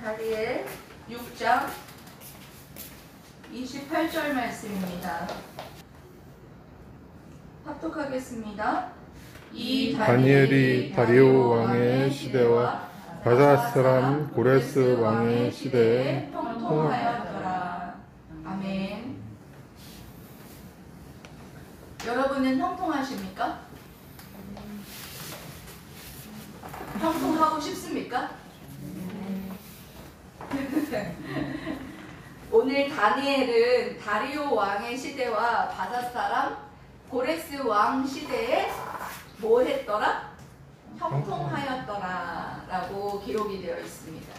다니엘 6장 28절 말씀입니다. 합독하겠습니다. 이 다니엘이 다리오 왕의 시대와 바사 사람 고레스 왕의 시대에 형통하였더라. 아멘. 여러분은 형통하십니까? 형통하고 싶습니까? 오늘 다니엘은 다리오 왕의 시대와 바사 사람 고레스 왕 시대에 뭐 했더라? 형통하였더라 라고 기록이 되어 있습니다.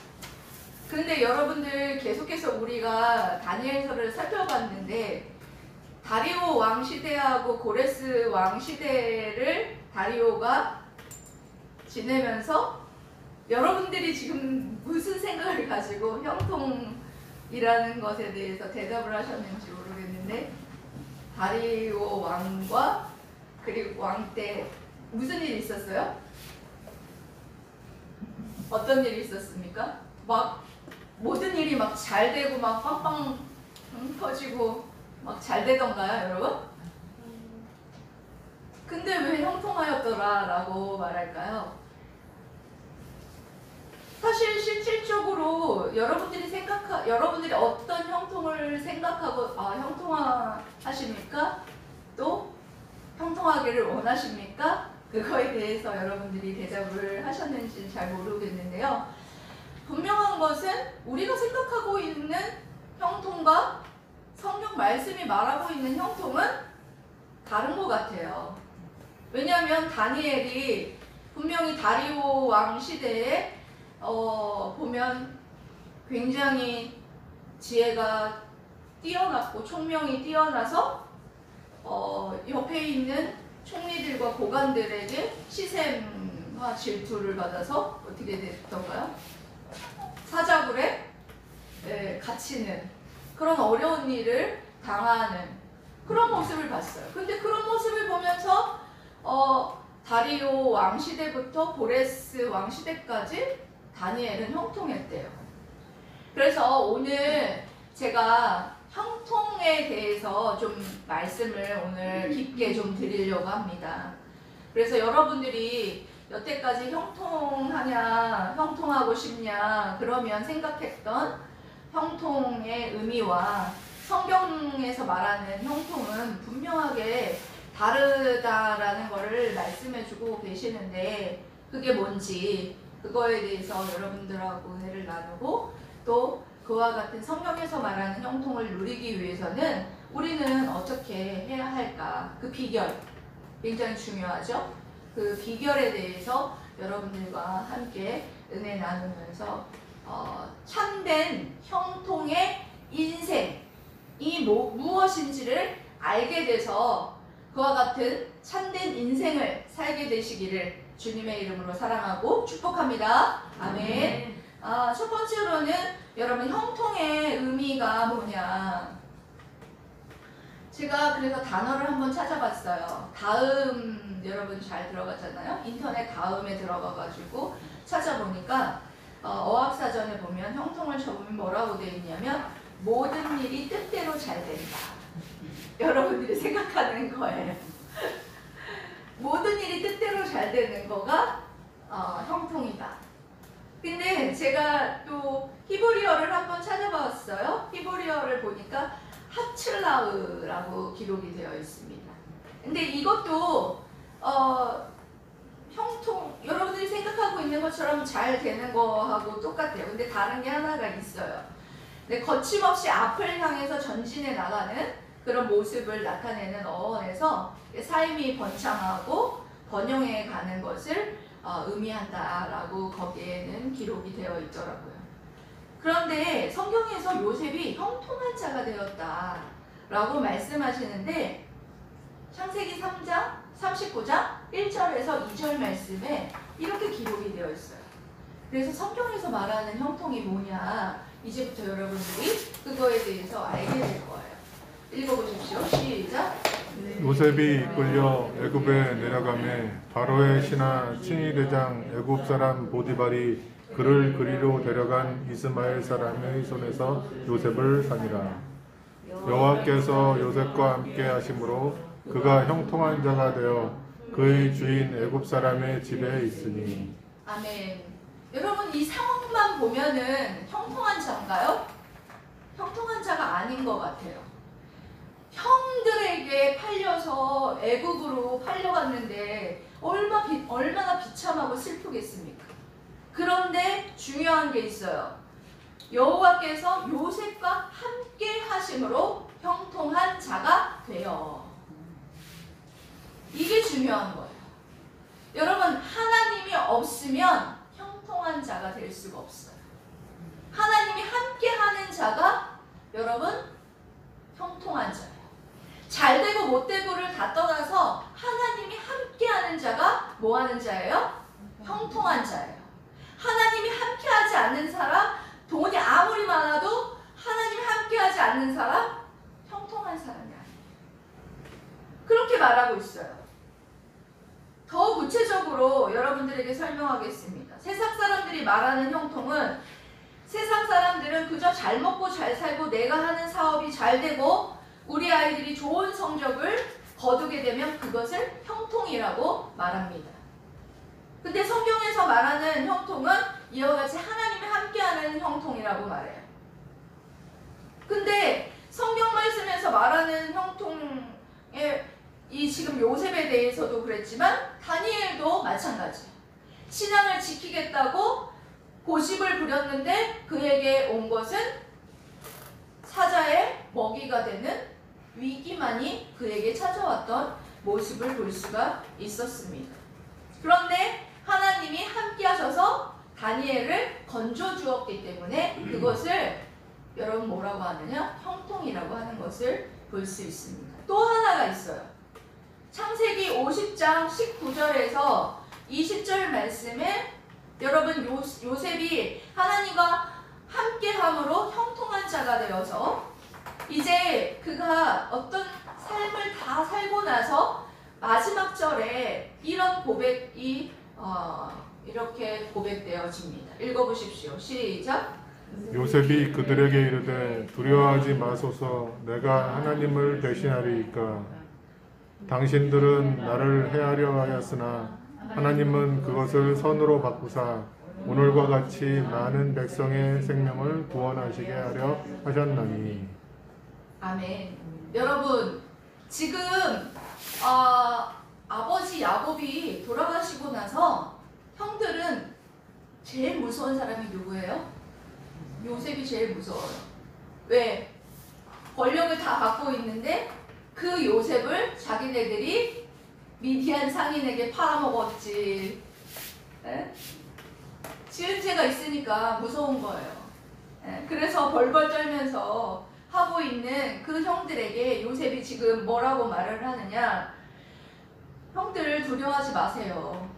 그런데 여러분들 계속해서 우리가 다니엘서를 살펴봤는데 다리오 왕 시대하고 고레스 왕 시대를 다리오가 지내면서 여러분들이 지금 무슨 생각을 가지고 형통이라는 것에 대해서 대답을 하셨는지 모르겠는데 다리오 왕과 그리고 왕 때 무슨 일이 있었어요? 어떤 일이 있었습니까? 막 모든 일이 막 잘 되고 막 빵빵 터지고 막 잘 되던가요, 여러분? 근데 왜 형통하였더라 라고 말할까요? 사실 실질적으로 여러분들이 어떤 형통을 생각하고 형통하십니까? 또 형통하기를 원하십니까? 그거에 대해서 여러분들이 대답을 하셨는지 잘 모르겠는데요. 분명한 것은 우리가 생각하고 있는 형통과 성경 말씀이 말하고 있는 형통은 다른 것 같아요. 왜냐하면 다니엘이 분명히 다리오 왕 시대에 보면 굉장히 지혜가 뛰어났고 총명이 뛰어나서 옆에 있는 총리들과 고관들에게 시샘과 질투를 받아서 어떻게 됐던가요? 사자굴에 갇히는 그런 어려운 일을 당하는 그런 모습을 봤어요. 근데 그런 모습을 보면서 다리오 왕 시대부터 고레스 왕 시대까지 다니엘은 형통했대요. 그래서 오늘 제가 형통에 대해서 좀 말씀을 오늘 깊게 좀 드리려고 합니다. 그래서 여러분들이 여태까지 형통하냐, 형통하고 싶냐 그러면 생각했던 형통의 의미와 성경에서 말하는 형통은 분명하게 다르다라는 것을 말씀해주고 계시는데 그게 뭔지 그거에 대해서 여러분들하고 은혜를 나누고 또 그와 같은 성경에서 말하는 형통을 누리기 위해서는 우리는 어떻게 해야 할까? 그 비결 굉장히 중요하죠. 그 비결에 대해서 여러분들과 함께 은혜 나누면서 참된 형통의 인생이 무엇인지를 알게 돼서 그와 같은 참된 인생을 살게 되시기를 주님의 이름으로 사랑하고 축복합니다. 아멘. 첫 번째로는 여러분 형통의 의미가 뭐냐? 제가 그래서 단어를 한번 찾아봤어요. 다음 여러분 잘 들어갔잖아요. 인터넷 다음에 들어가가지고 찾아보니까 어학사전에 보면 형통을 적으면 뭐라고 되어 있냐면 모든 일이 뜻대로 잘 된다. 여러분들이 생각하는 거예요. 모든 일이 뜻대로 잘 되는 거가 형통이다. 근데 제가 또 히브리어를 한번 찾아봤어요. 히브리어를 보니까 하츠라우라고 기록이 되어 있습니다. 근데 이것도 형통, 여러분들이 생각하고 있는 것처럼 잘 되는 거하고 똑같아요. 근데 다른 게 하나가 있어요. 근데 거침없이 앞을 향해서 전진해 나가는 그런 모습을 나타내는 어원에서 삶이 번창하고 번영해 가는 것을 의미한다라고 거기에는 기록이 되어 있더라고요. 그런데 성경에서 요셉이 형통한 자가 되었다라고 말씀하시는데 창세기 3장 39장 1절에서 2절 말씀에 이렇게 기록이 되어 있어요. 그래서 성경에서 말하는 형통이 뭐냐 이제부터 여러분들이 그거에 대해서 알게 될 거예요. 읽어보십시오. 시작. 요셉이 이끌려 애굽에 내려가매 바로의 신하 친위대장 애굽 사람 보디발이 그를 그리로 데려간 이스마엘 사람의 손에서 요셉을 사니라. 여호와께서 요셉과 함께 하심으로 그가 형통한 자가 되어 그의 주인 애굽 사람의 집에 있으니. 아멘. 여러분 이 상황만 보면은 형통한 자인가요? 형통한 자가 아닌 것 같아요. 형들에게 팔려서 애국으로 팔려갔는데 얼마나 비참하고 슬프겠습니까? 그런데 중요한 게 있어요. 여호와께서 요셉과 함께 하심으로 형통한 자가 되어. 이게 중요한 거예요. 여러분 하나님이 없으면 형통한 자가 될 수가 없어요. 하나님이 함께 하는 자가 여러분 형통한 자예요. 잘 되고 못 되고를 다 떠나서 하나님이 함께 하는 자가 뭐 하는 자예요? 형통한 자예요. 하나님이 함께 하지 않는 사람, 돈이 아무리 많아도 하나님이 함께 하지 않는 사람, 형통한 사람이 아니에요. 그렇게 말하고 있어요. 더 구체적으로 여러분들에게 설명하겠습니다. 세상 사람들이 말하는 형통은, 세상 사람들은 그저 잘 먹고 잘 살고 내가 하는 사업이 잘 되고 우리 아이들이 좋은 성적을 거두게 되면 그것을 형통이라고 말합니다. 근데 성경에서 말하는 형통은 이와 같이 하나님이 함께하는 형통이라고 말해요. 근데 성경 말씀에서 말하는 형통의 이 지금 요셉에 대해서도 그랬지만 다니엘도 마찬가지예요. 신앙을 지키겠다고 고집을 부렸는데 그에게 온 것은 사자의 먹이가 되는 위기만이 그에게 찾아왔던 모습을 볼 수가 있었습니다. 그런데 하나님이 함께 하셔서 다니엘을 건져주었기 때문에 그것을 여러분 뭐라고 하느냐? 형통이라고 하는 것을 볼 수 있습니다. 또 하나가 있어요. 창세기 50장 19절에서 20절 말씀에 여러분 요셉이 하나님과 함께함으로 형통한 자가 되어서 이제 그가 어떤 삶을 다 살고 나서 마지막 절에 이런 고백이 이렇게 고백되어집니다. 읽어보십시오. 시작. 요셉이 그들에게 이르되 두려워하지 마소서. 내가 하나님을 대신하리이까. 당신들은 나를 해하려 하였으나 하나님은 그것을 선으로 바꾸사 오늘과 같이 많은 백성의 생명을 구원하시게 하려 하셨나니. 아멘. 여러분 지금 아버지 야곱이 돌아가시고 나서 형들은 제일 무서운 사람이 누구예요? 요셉이 제일 무서워요. 왜? 권력을 다 갖고 있는데 그 요셉을 자기네들이 미디안 상인에게 팔아먹었지. 에? 지은 죄가 있으니까 무서운 거예요. 에? 그래서 벌벌 떨면서 하고 있는 그 형들에게 요셉이 지금 뭐라고 말을 하느냐? 형들 두려워하지 마세요.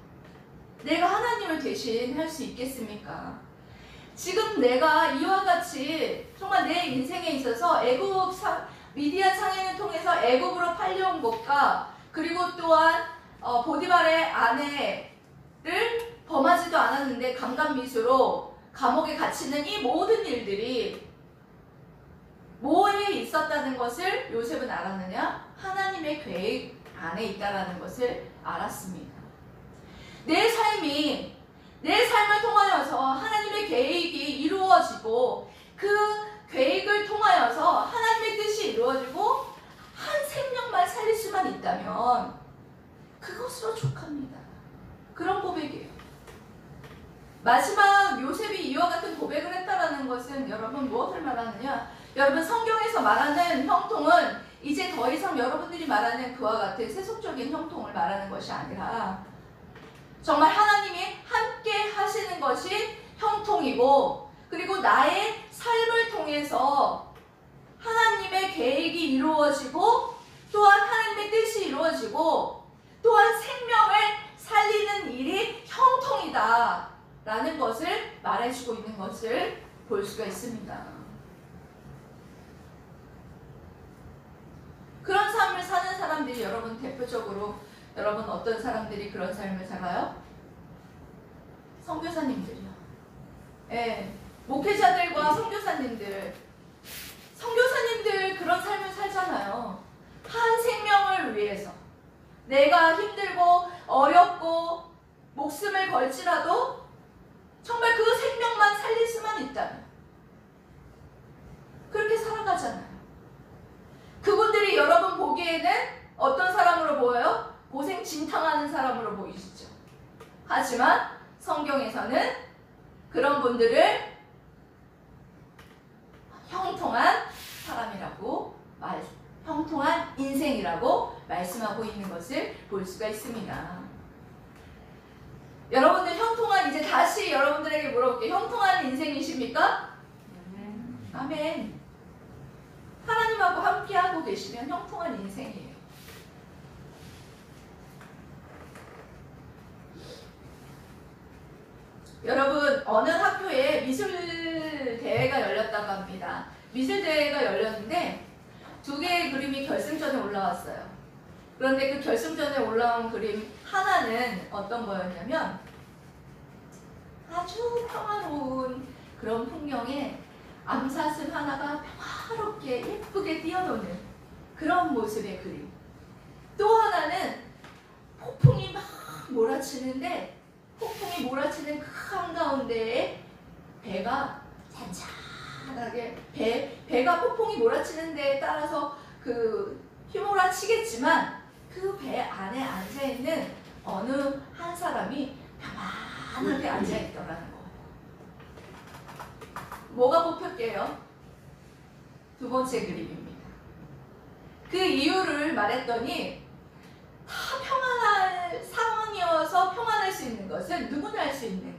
내가 하나님을 대신 할 수 있겠습니까? 지금 내가 이와 같이 정말 내 인생에 있어서 미디안 상인을 통해서 애굽으로 팔려온 것과 그리고 또한 보디발의 아내를 범하지도 않았는데 강간미수로 감옥에 갇히는 이 모든 일들이 뭐에 있었다는 것을 요셉은 알았느냐? 하나님의 계획 안에 있다는 것을 알았습니다. 내 삶을 통하여서 하나님의 계획이 이루어지고 그 계획을 통하여서 하나님의 뜻이 이루어지고 한 생명만 살릴 수만 있다면 그것으로 족합니다. 그런 고백이에요. 마지막 요셉이 이와 같은 고백을 했다라는 것은 여러분 무엇을 말하느냐? 여러분 성경에서 말하는 형통은 이제 더 이상 여러분들이 말하는 그와 같은 세속적인 형통을 말하는 것이 아니라 정말 하나님이 함께 하시는 것이 형통이고 그리고 나의 삶을 통해서 하나님의 계획이 이루어지고 또한 하나님의 뜻이 이루어지고 또한 생명을 살리는 일이 형통이다 라는 것을 말해주고 있는 것을 볼 수가 있습니다. 그런 삶을 사는 사람들이 여러분 대표적으로 여러분 어떤 사람들이 그런 삶을 살아요? 선교사님들이요. 예, 목회자들과 선교사님들 그런 삶을 살잖아요. 한 생명을 위해서 내가 힘들고 어렵고 목숨을 걸지라도 정말 그 생명만 살릴 수만 있다면 그렇게 살아가잖아요. 그분들이 여러분 보기에는 어떤 사람으로 보여요? 고생 진탕하는 사람으로 보이시죠. 하지만 성경에서는 그런 분들을 형통한 사람이라고 형통한 인생이라고 말씀하고 있는 것을 볼 수가 있습니다. 여러분들 형통한, 이제 다시 여러분들에게 물어볼게요. 형통한 인생이십니까? 아멘. 하나님하고 함께하고 계시면 형통한 인생이에요. 여러분, 어느 학교에 미술대회가 열렸다고 합니다. 미술대회가 열렸는데 2개의 그림이 결승전에 올라왔어요. 그런데 그 결승전에 올라온 그림 하나는 어떤 거였냐면 아주 평화로운 그런 풍경에 암사슴 하나가 평화롭게 예쁘게 뛰어노는 그런 모습의 그림. 또 하나는 폭풍이 막 몰아치는데 폭풍이 몰아치는 그 한가운데에 배가 잔잔하게 배가 폭풍이 몰아치는 데에 따라서 그 휘몰아치겠지만 그 배 안에 앉아있는 어느 한 사람이 편안하게 앉아있더라는 거예요. 뭐가 뽑혔게요? 2번째 그림입니다. 그 이유를 말했더니 다 평안할 상황이어서 평안할 수 있는 것은 누구나 할 수 있는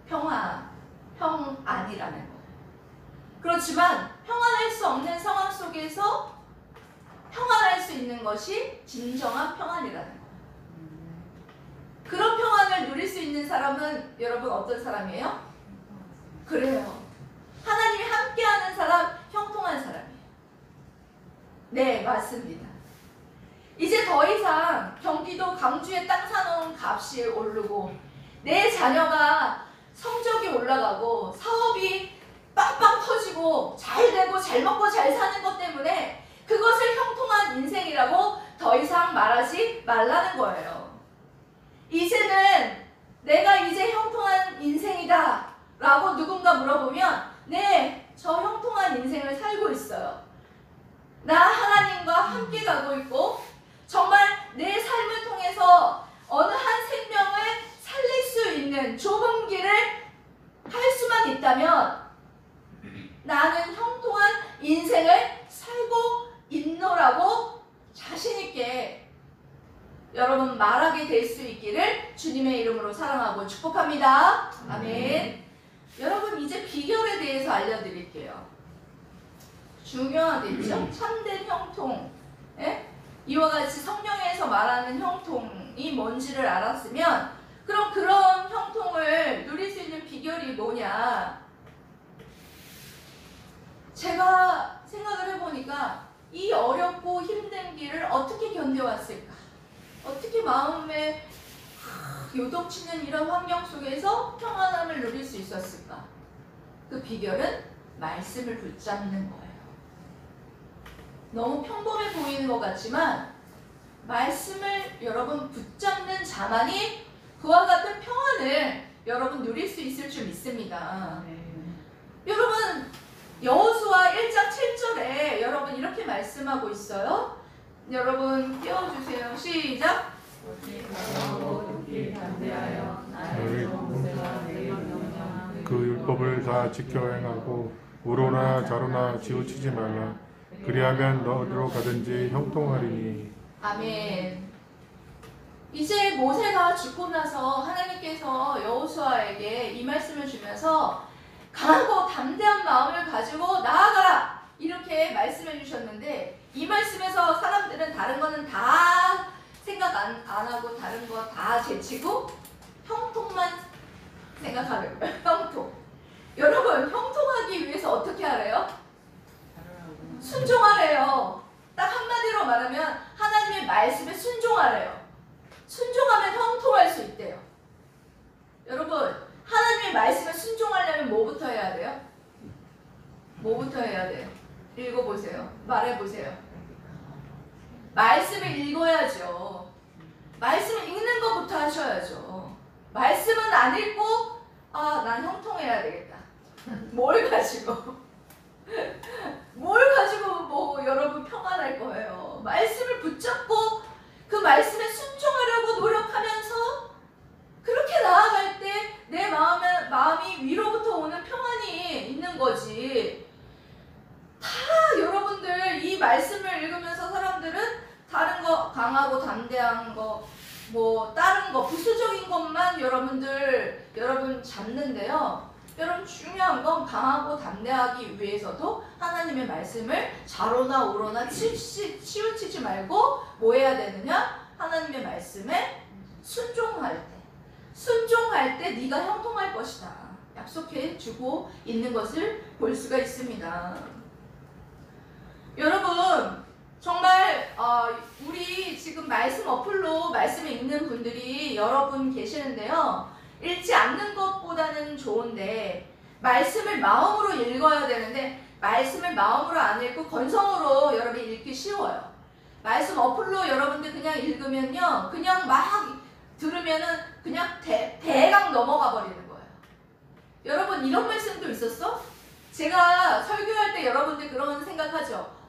평안이라는 거예요. 그렇지만 평안할 수 없는 상황 속에서 평안할 수 있는 것이 진정한 평안이라는 거예요. 그런 평안을 누릴 수 있는 사람은 여러분 어떤 사람이에요? 그래요. 하나님이 함께하는 사람, 형통한 사람이에요. 네, 맞습니다. 이제 더 이상 경기도 광주에 땅 사놓은 값이 오르고 내 자녀가 성적이 올라가고 사업이 빵빵 터지고 잘 되고 잘 먹고 잘 사는 것 때문에 그것을 형통한 인생이라고 더 이상 말하지 말라는 거예요. 이제는 내가 이제 형통한 인생이다 라고 누군가 물어보면 네, 저 형통한 인생을 살고 있어요. 나 하나님과 함께 가고 있고 정말 내 삶을 통해서 어느 한 생명을 살릴 수 있는 좁은 길을 할 수만 있다면 나는 형통한 인생을 살고 있노라고 자신있게 여러분 말하게 될 수 있기를 주님의 이름으로 사랑하고 축복합니다. 아멘. 여러분 이제 비결에 대해서 알려드릴게요. 중요하겠죠? 참된 형통. 예? 이와 같이 성령에서 말하는 형통이 뭔지를 알았으면 그럼 그런 형통을 누릴 수 있는 비결이 뭐냐? 제가 생각을 해보니까 이 어렵고 힘든 길을 어떻게 견뎌왔을까? 어떻게 마음에 요동치는 이런 환경 속에서 평안함을 누릴 수 있었을까? 그 비결은 말씀을 붙잡는 거예요. 너무 평범해 보이는 것 같지만 말씀을 여러분 붙잡는 자만이 그와 같은 평안을 여러분 누릴 수 있을 줄 믿습니다. 여러분 여호수아 1장 7절에 여러분 이렇게 말씀하고 있어요. 여러분 띄워주세요. 시작. 그 율법을 다 지켜 행하고 우로나 자로나 치우치지 말라. 그리하면 어디로 가든지 형통하리니. 아멘. 이제 모세가 죽고 나서 하나님께서 여호수아에게 이 말씀을 주면서 강하고 담대한 마음을 가지고 나아가라 이렇게 말씀해 주셨는데 이 말씀에서 사람들은 다른 거는 다 생각 안 하고 다른 거 다 제치고 형통만 생각하는 거예요. 형통. 여러분 형통하기 위해서 어떻게 하래요? 순종하래요. 딱 한마디로 말하면 하나님의 말씀에 순종하래요. 순종하면 형통할 수 있대요. 여러분 하나님의 말씀에 순종하려면 뭐부터 해야 돼요? 뭐부터 해야 돼요? 읽어보세요. 말해보세요. 말씀을 읽어야죠. 말씀을 읽는 것부터 하셔야죠. 말씀은 안 읽고 난 형통해야 되겠다. 뭘 가지고 뭐 여러분 평안할 거예요. 말씀을 붙잡고 그 말씀에 순종하려고 노력하면서 그렇게 나아갈 때 내 마음이 위로부터 오는 평안이 있는 거지. 다 여러분들 이 말씀을 읽으면서 사람들은 다른 거 강하고 담대한 거 뭐 다른 거 부수적인 것만 여러분 잡는데요. 여러분 중요한 건 강하고 담대하기 위해서도 하나님의 말씀을 좌로나 우로나 치우치지 말고 뭐 해야 되느냐? 하나님의 말씀에 순종할 때 네가 형통할 것이다. 약속해 주고 있는 것을 볼 수가 있습니다. 여러분 정말 우리 지금 말씀 어플로 말씀을 읽는 분들이 여러분 계시는데요. 읽지 않는 것보다는 좋은데 말씀을 마음으로 읽어야 되는데 말씀을 마음으로 안 읽고 건성으로 여러분이 읽기 쉬워요. 말씀 어플로 여러분들 그냥 읽으면요. 그냥 막 들으면은 그냥 대강 넘어가 버리는 거예요. 여러분 이런 말씀도 있었어? 제가 설교할 때 여러분들 그런 생각하죠.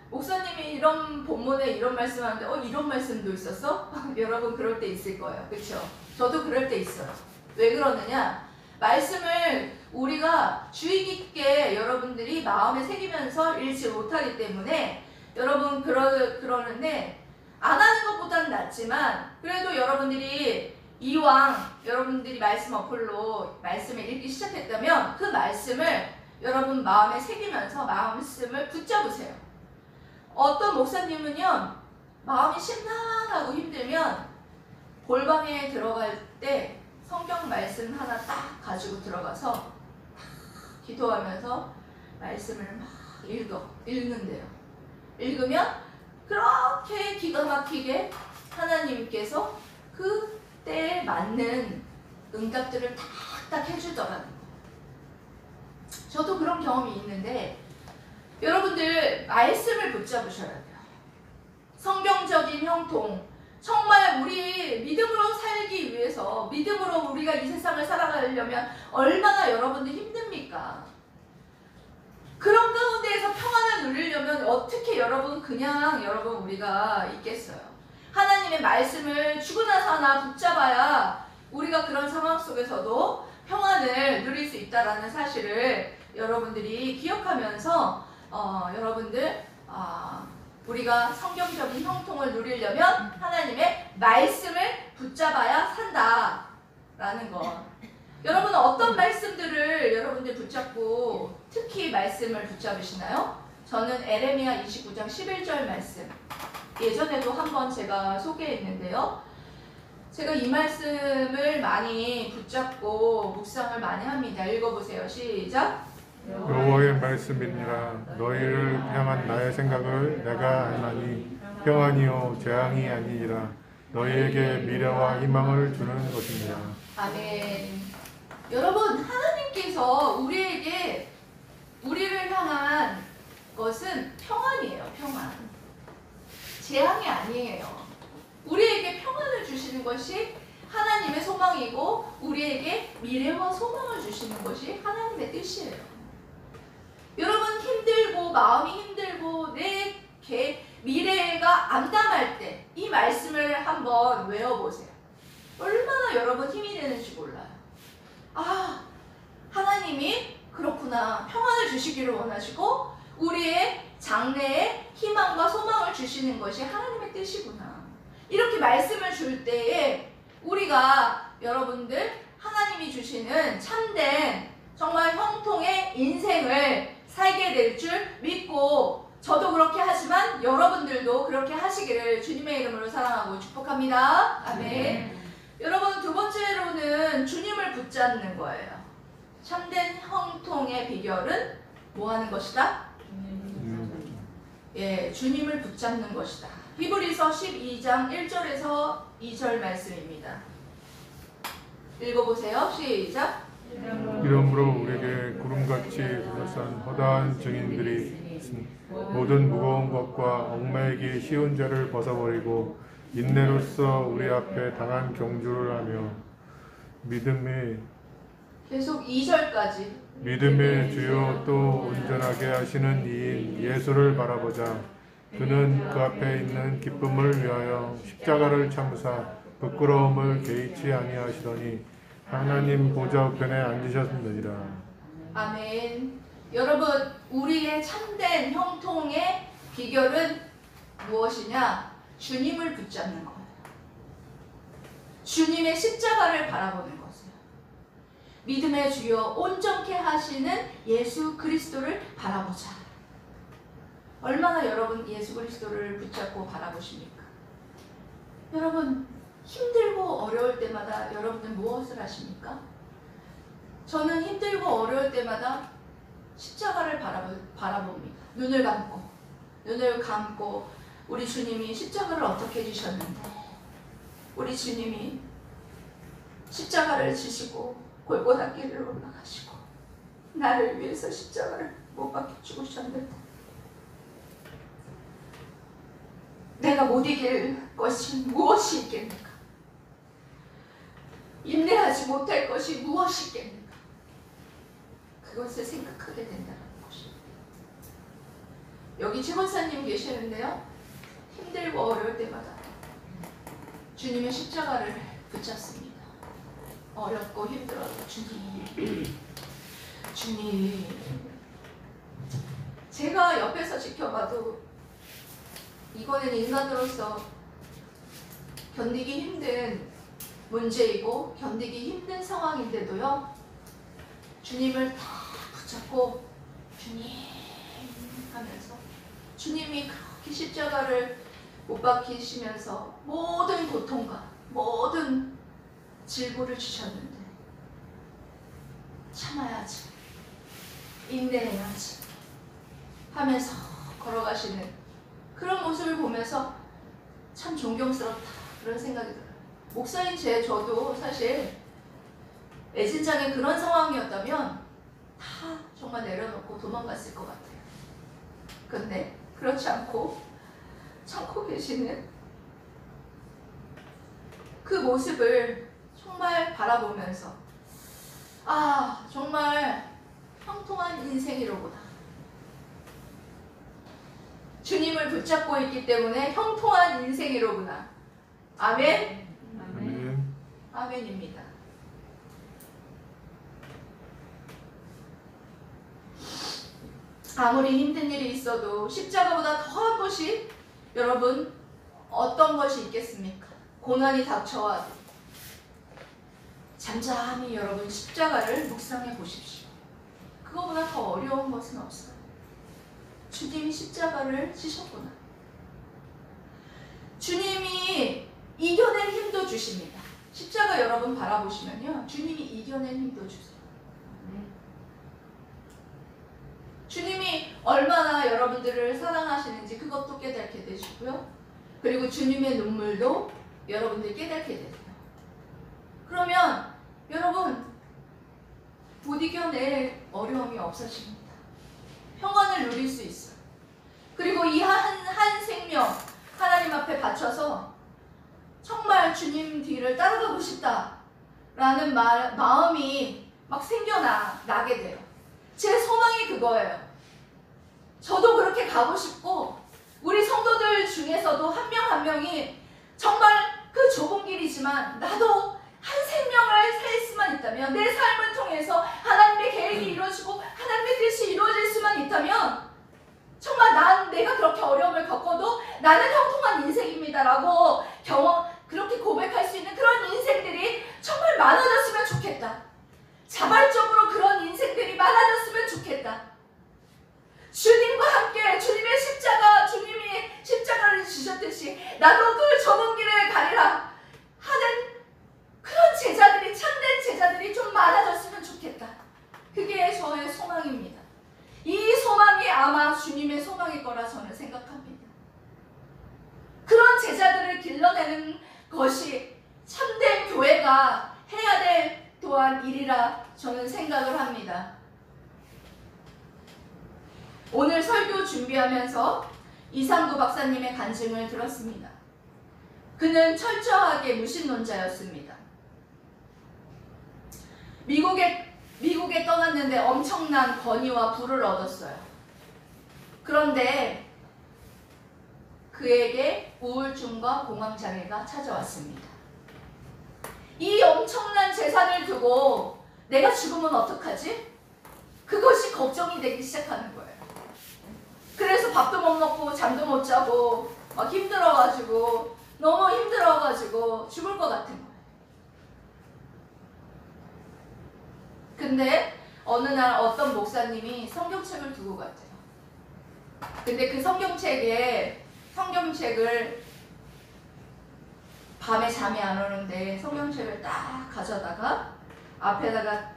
목사님이 이런 본문에 이런 말씀하는데 이런 말씀도 있었어? 여러분 그럴 때 있을 거예요. 그렇죠? 저도 그럴 때 있어요. 왜 그러느냐? 말씀을 우리가 주의 깊게 여러분들이 마음에 새기면서 읽지 못하기 때문에 여러분 그러는데 안 하는 것보다는 낫지만 그래도 여러분들이 이왕 여러분들이 말씀 어플로 말씀을 읽기 시작했다면 그 말씀을 여러분 마음에 새기면서 말씀을 붙잡으세요. 어떤 목사님은요 마음이 심란하고 힘들면 골방에 들어갈 때 성경 말씀 하나 딱 가지고 들어가서 기도하면서 말씀을 막 읽는데요. 읽으면 그렇게 기가 막히게 하나님께서 그 때에 맞는 응답들을 딱딱 해주더라는 거예요. 저도 그런 경험이 있는데 여러분들 말씀을 붙잡으셔야 돼요. 성경적인 형통, 정말 우리 믿음으로 살기 위해서 믿음으로 우리가 이 세상을 살아가려면 얼마나 여러분들 힘듭니까? 그런 가운데에서 평안을 누리려면 어떻게 여러분 우리가 있겠어요? 하나님의 말씀을 죽으나 사나 붙잡아야 우리가 그런 상황 속에서도 평안을 누릴 수 있다라는 사실을 여러분들이 기억하면서 여러분들 우리가 성경적인 형통을 누리려면 하나님의 말씀을 붙잡아야 산다라는 것. 여러분은 어떤 말씀들을 여러분들 붙잡고 특히 말씀을 붙잡으시나요? 저는 에레미야 29장 11절 말씀. 예전에도 한번 제가 소개했는데요. 제가 이 말씀을 많이 붙잡고 묵상을 많이 합니다. 읽어보세요. 시작. 여호와의 말씀이니라. 너희를 향한 나의 생각을 내가 아나니 평안이요 재앙이 아니니라. 너희에게 미래와 희망을 주는 것입니다. 아멘. 여러분 하나님께서 우리를 향한 것은 평안이에요. 평안. 재앙이 아니에요. 우리에게 평안을 주시는 것이 하나님의 소망이고 우리에게 미래와 소망을 주시는 것이 하나님의 뜻이에요. 여러분 힘들고 마음이 힘들고 내 미래가 암담할 때 이 말씀을 한번 외워보세요. 얼마나 여러분 힘이 되는지 몰라요. 하나님이 그렇구나. 평안을 주시기를 원하시고 우리의 장래에 희망과 소망을 주시는 것이 하나님의 뜻이구나. 이렇게 말씀을 줄 때에 우리가 여러분들 하나님이 주시는 참된 정말 형통의 인생을 살게 될 줄 믿고 저도 그렇게 하지만 여러분들도 그렇게 하시기를 주님의 이름으로 사랑하고 축복합니다. 아멘. 여러분 두 번째로는 주님을 붙잡는 거예요. 참된 형통의 비결은 뭐 하는 것이다? 주님을 붙잡는 것이다. 히브리서 12장 1절에서 2절 말씀입니다. 읽어보세요. 시작. 이러므로 우리에게 구름같이 둘러싼 허다한 증인들이 있으니 모든 무거운 것과 얽매이기 쉬운 죄를 벗어버리고 인내로써 우리 앞에 당한 경주를 하며 믿음의 계속 2절까지 주요 또 온전하게 하시는 이인 예수를 바라보자. 그는 그 앞에 있는 기쁨을 위하여 십자가를 참으사 부끄러움을 개의치 아니하시더니 하나님 보좌 우편에 앉으셨느니라. 아멘. 여러분, 우리의 참된 형통의 비결은 무엇이냐? 주님을 붙잡는 거예요. 주님의 십자가를 바라보는 것이에요. 믿음의 주여 온전케 하시는 예수 그리스도를 바라보자. 얼마나 여러분 예수 그리스도를 붙잡고 바라보십니까? 여러분, 힘들고 어려울 때마다 여러분은 무엇을 하십니까? 저는 힘들고 어려울 때마다 십자가를 바라봅니다. 눈을 감고 우리 주님이 십자가를 어떻게 지셨는데, 우리 주님이 십자가를 지시고 골고다 길을 올라가시고 나를 위해서 십자가를 못 박혀 죽으셨는데 내가 못 이길 것이 무엇이 있겠는가? 인내하지 못할 것이 무엇이 있겠는가? 그것을 생각하게 된다는 것입니다. 여기 최원사님 계시는데요, 힘들고 어려울 때마다 주님의 십자가를 붙잡습니다. 어렵고 힘들어도 주님. 제가 옆에서 지켜봐도 이거는 인간으로서 견디기 힘든 문제이고 견디기 힘든 상황인데도요, 주님을 다 붙잡고 주님 하면서 주님이 그렇게 십자가를 못 박히시면서 모든 고통과 모든 질고를 주셨는데 참아야지, 인내해야지 하면서 걸어가시는 그런 모습을 보면서 참 존경스럽다, 그런 생각이 들어요. 목사인 저도 사실 애진장에 그런 상황이었다면 다 정말 내려놓고 도망갔을 것 같아요. 근데 그렇지 않고 참고 계시는 그 모습을 정말 바라보면서 정말 형통한 인생이로구나. 주님을 붙잡고 있기 때문에 형통한 인생이로구나. 아멘? 아멘. 아멘입니다. 아무리 힘든 일이 있어도 십자가보다 더한 것이 여러분 어떤 것이 있겠습니까? 고난이 닥쳐와도 잠잠히 여러분 십자가를 묵상해 보십시오. 그거보다 더 어려운 것은 없어요. 주님이 십자가를 지셨구나. 주님이 이겨낼 힘도 주십니다. 십자가 여러분 바라보시면요, 주님이 이겨낼 힘도 주세요. 주님이 얼마나 여러분들을 사랑하시는지 그것도 깨닫게 되시고요. 그리고 주님의 눈물도 여러분들 깨닫게 되세요. 그러면 여러분 못 이겨낼 어려움이 없어집니다. 평안을 누릴 수 있어요. 그리고 이 한 생명 하나님 앞에 바쳐서 정말 주님 뒤를 따라가고 싶다라는 마음이 막 생겨나게 돼요. 제 소망이 그거예요. 저도 그렇게 가고 싶고, 우리 성도들 중에서도 한 명 한 명이 정말 그 좁은 길이지만 나도 한 생명을 살 수만 있다면, 내 삶을 통해서 하나님의 계획이 이루어지고 하나님의 뜻이 이루어질 수만 있다면 정말 내가 그렇게 어려움을 겪어도 나는 형통한 인생입니다라고 그렇게 고백할 수 있는 그런 인생들이 정말 많아졌으면 좋겠다. 자발적으로 그런 인생들이 많아졌으면 좋겠다. 주님과 함께 주님이 십자가를 지셨듯이 나도 그 좁은 길을 가리라 하는 그런 제자들이, 참된 제자들이 좀 많아졌으면 좋겠다. 그게 저의 소망입니다. 이 소망이 아마 주님의 소망일 거라 저는 생각합니다. 그런 제자들을 길러내는 것이 참된 교회가 해야 될 또 또한 일이라 저는 생각을 합니다. 오늘 설교 준비하면서 이상구 박사님의 간증을 들었습니다. 그는 철저하게 무신론자였습니다. 미국에 떠났는데 엄청난 권위와 부를 얻었어요. 그런데 그에게 우울증과 공황장애가 찾아왔습니다. 이 엄청난 재산을 두고 내가 죽으면 어떡하지? 그것이 걱정이 되기 시작하는 거예요. 그래서 밥도 못 먹고 잠도 못 자고 막 힘들어가지고 너무 힘들어가지고 죽을 것 같은 거예요. 근데 어느 날 어떤 목사님이 성경책을 두고 갔대요. 근데 그 성경책을 밤에 잠이 안 오는데 성경책을 딱 가져다가 앞에다가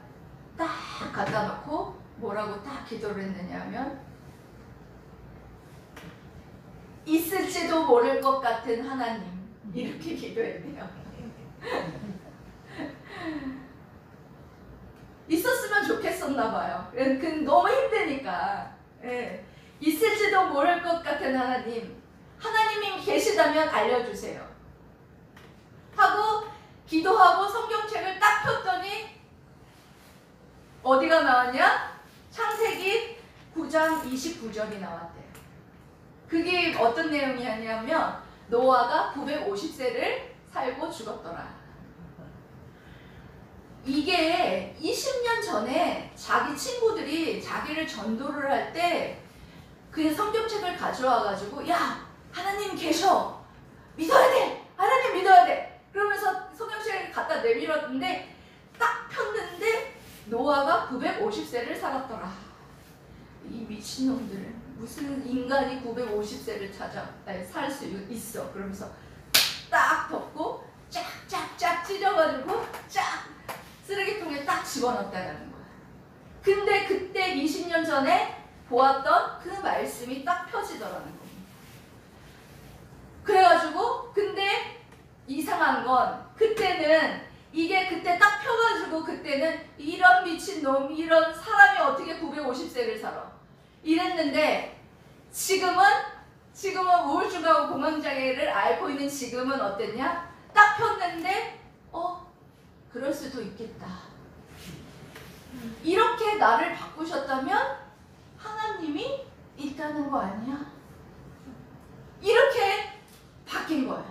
딱 갖다 놓고 뭐라고 딱 기도를 했느냐면 있을지도 모를 것 같은 하나님, 이렇게 기도했네요. 있었으면 좋겠었나 봐요. 너무 힘드니까. 예. 있을지도 모를 것 같은 하나님, 하나님이 계시다면 알려주세요 하고 기도하고 성경책을 딱 폈더니 어디가 나왔냐? 창세기 9장 29절이 나왔대요. 그게 어떤 내용이었냐면 노아가 950세를 살고 죽었더라. 이게 20년 전에 자기 친구들이 자기를 전도를 할 때 그 성경책을 가져와가지고 야, 하나님 계셔, 믿어야 돼, 하나님 믿어야 돼, 그러면서 성경책을 갖다 내밀었는데 딱 폈는데 노아가 950세를 살았더라. 이 미친놈들, 무슨 인간이 950세를 살 수 있어. 그러면서 딱 덮고 쫙쫙쫙 찢어가지고 쫙 쓰레기통에 딱 집어넣었다는 거야. 근데 그때 20년 전에 보았던 그 말씀이 딱 펴지더라는 겁니다. 그래가지고 근데 이상한 건 그때는 이게 그때 딱 펴가지고 그때는 이런 미친놈, 이런 사람이 어떻게 950세를 살아 이랬는데 지금은 우울증하고 공황장애를 앓고 있는 지금은 어땠냐? 딱 폈는데 그럴 수도 있겠다. 이렇게 나를 바꾸셨다면 하나님이 있다는 거 아니야? 이렇게 바뀐 거야.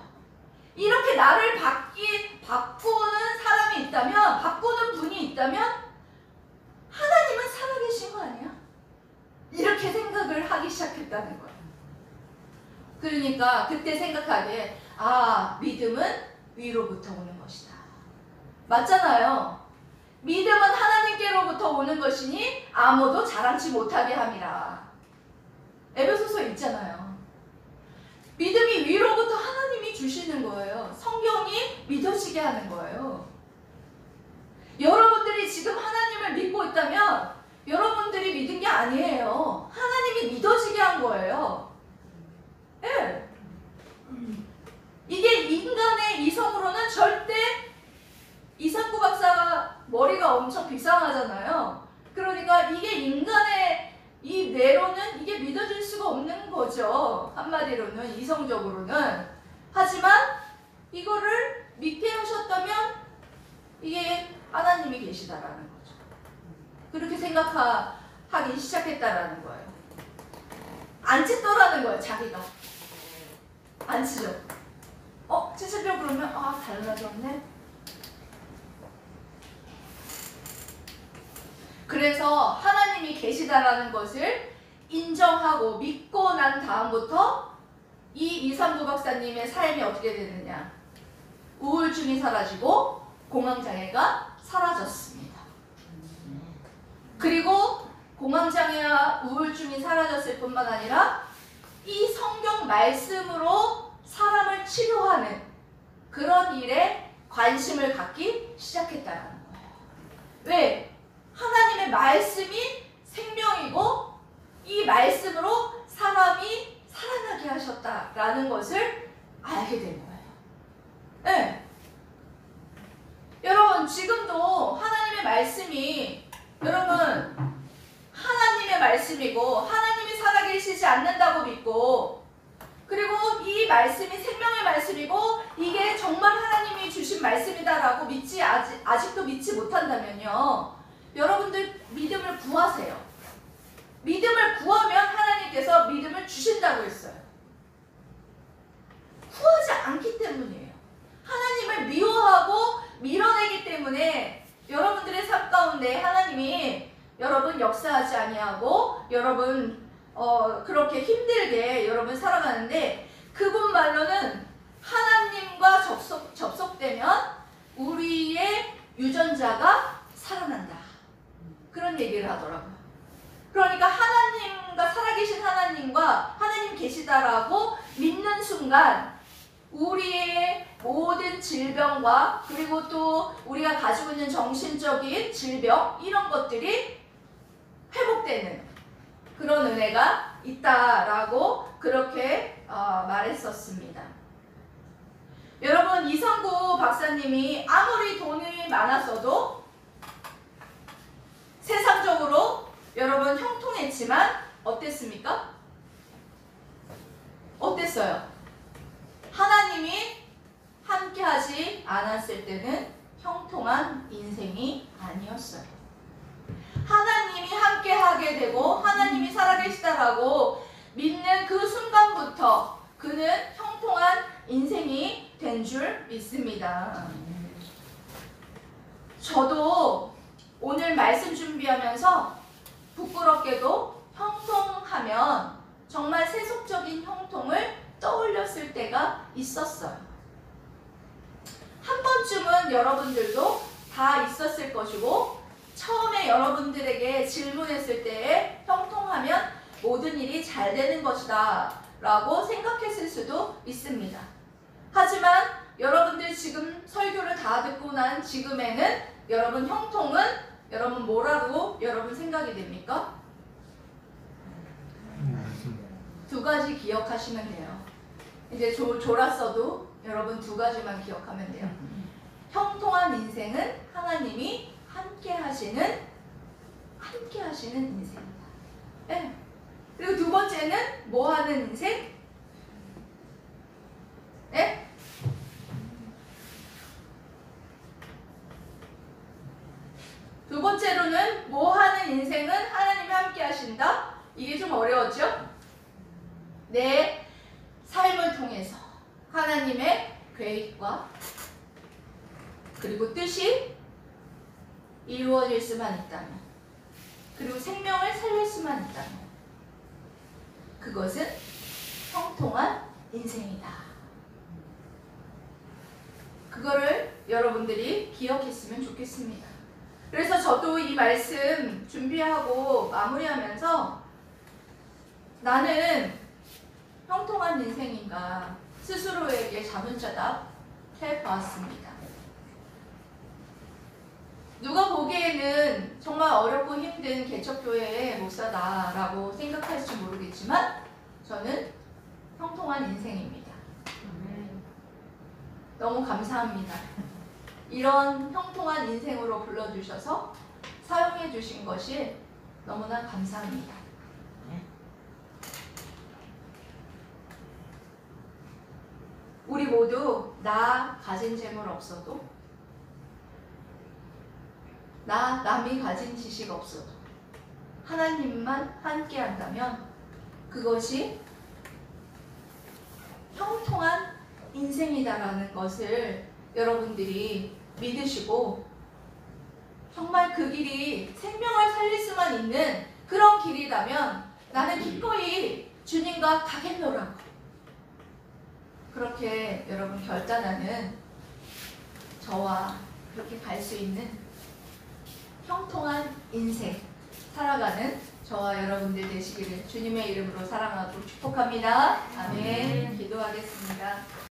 이렇게 나를 바꾸는 사람이 있다면, 바꾸는 분이 있다면 하나님은 살아계신 거 아니야? 이렇게 생각을 하기 시작했다는 거야. 그러니까 그때 생각하기에 믿음은 위로부터 오는 것이다. 맞잖아요. 믿음은 하나님께로부터 오는 것이니 아무도 자랑치 못하게 함이라. 에베소서 있잖아요. 믿음이 위로부터 하나님이 주시는 거예요. 성경이 믿어지게 하는 거예요. 여러분들이 지금 하나님을 믿고 있다면 여러분들이 믿은 게 아니에요. 하나님이 믿어지게 한 거예요. 예. 이게 인간의 이성으로는 절대, 이상구 박사가 머리가 엄청 비상하잖아요. 그러니까 이게 인간의 이 뇌로는 이게 믿어질 수가 없는 거죠. 한마디로는, 이성적으로는. 하지만 이거를 믿게 하셨다면 이게 하나님이 계시다라는 거죠. 그렇게 생각하기 시작했다라는 거예요. 안 찢더라는 거예요, 자기가. 안 찢어. 찢으려고 그러면 달라졌네. 그래서 하나님이 계시다라는 것을 인정하고 믿고 난 다음부터 이 이상구 박사님의 삶이 어떻게 되느냐? 우울증이 사라지고 공황장애가 사라졌습니다. 그리고 공황장애와 우울증이 사라졌을 뿐만 아니라 이 성경 말씀으로 사람을 치료하는 그런 일에 관심을 갖기 시작했다는 거예요. 왜? 하나님의 말씀이 생명이고 이 말씀으로 사람이 살아나게 하셨다라는 것을 알게 된 거예요. 네. 여러분, 지금도 하나님 말씀이 여러분 하나님의 말씀이고 하나님이 살아계시지 않는다고 믿고 그리고 이 말씀이 생명의 말씀이고 이게 정말 하나님이 주신 말씀이다라고 아직도 믿지 못한다면요. 여러분들 믿음을 구하세요. 믿음을 구하면 하나님께서 믿음을 주신다고 했어요. 구하지 않기 때문이에요. 하나님을 미워하고 밀어내기 때문에 여러분들의 삶 가운데 하나님이 여러분 역사하지 아니하고 여러분 그렇게 힘들게 여러분 살아가는데 그분 말로는 하나님과 접속되면 우리의 유전자가 살아난다. 그런 얘기를 하더라고요. 그러니까 하나님과 살아계신 하나님과 하나님 계시다라고 믿는 순간 우리의 모든 질병과 그리고 또 우리가 가지고 있는 정신적인 질병 이런 것들이 회복되는 그런 은혜가 있다라고 그렇게 말했었습니다. 여러분 이성구 박사님이 아무리 돈이 많았어도 세상적으로 여러분 형통했지만 어땠습니까? 어땠어요? 하나님이 함께하지 않았을 때는 형통한 인생이 아니었어요. 하나님이 함께하게 되고 하나님이 살아계시다라고 믿는 그 순간부터 그는 형통한 인생이 된 줄 믿습니다. 저도 오늘 말씀 준비하면서 부끄럽게도 형통하면 정말 세속적인 형통을 떠올렸을 때가 있었어요. 한 번쯤은 여러분들도 다 있었을 것이고 처음에 여러분들에게 질문했을 때에 형통하면 모든 일이 잘 되는 것이다 라고 생각했을 수도 있습니다. 하지만 여러분들 지금 설교를 다 듣고 난 지금에는 여러분 형통은 여러분 뭐라고 여러분 생각이 됩니까? 두 가지 기억하시면 돼요. 이제 졸았어도 여러분 두 가지만 기억하면 돼요. 형통한 인생은 하나님이 함께 하시는 인생이다. 네. 그리고 두 번째는 뭐 하는 인생? 네? 두 번째로는 뭐 하는 인생은 하나님이 함께 하신다? 이게 좀 어려웠죠? 내 삶을 통해서 하나님의 계획과 그리고 뜻이 이루어질 수만 있다면 그리고 생명을 살릴 수만 있다면 그것은 형통한 인생이다. 그거를 여러분들이 기억했으면 좋겠습니다. 그래서 저도 이 말씀 준비하고 마무리하면서 나는 형통한 인생인가 스스로에게 자문자답 해보았습니다. 누가 보기에는 정말 어렵고 힘든 개척교회의 목사다라고 생각할지 모르겠지만 저는 형통한 인생입니다. 너무 감사합니다. 이런 형통한 인생으로 불러주셔서 사용해 주신 것이 너무나 감사합니다. 우리 모두 나 가진 재물 없어도 나 남이 가진 지식 없어도 하나님만 함께 한다면 그것이 형통한 인생이다라는 것을 여러분들이 믿으시고 정말 그 길이 생명을 살릴 수만 있는 그런 길이라면 나는 기꺼이 주님과 가겠노라고 그렇게 여러분 결단하는 저와 그렇게 갈 수 있는 형통한 인생 살아가는 저와 여러분들 되시기를 주님의 이름으로 사랑하고 축복합니다. 아멘. 기도하겠습니다.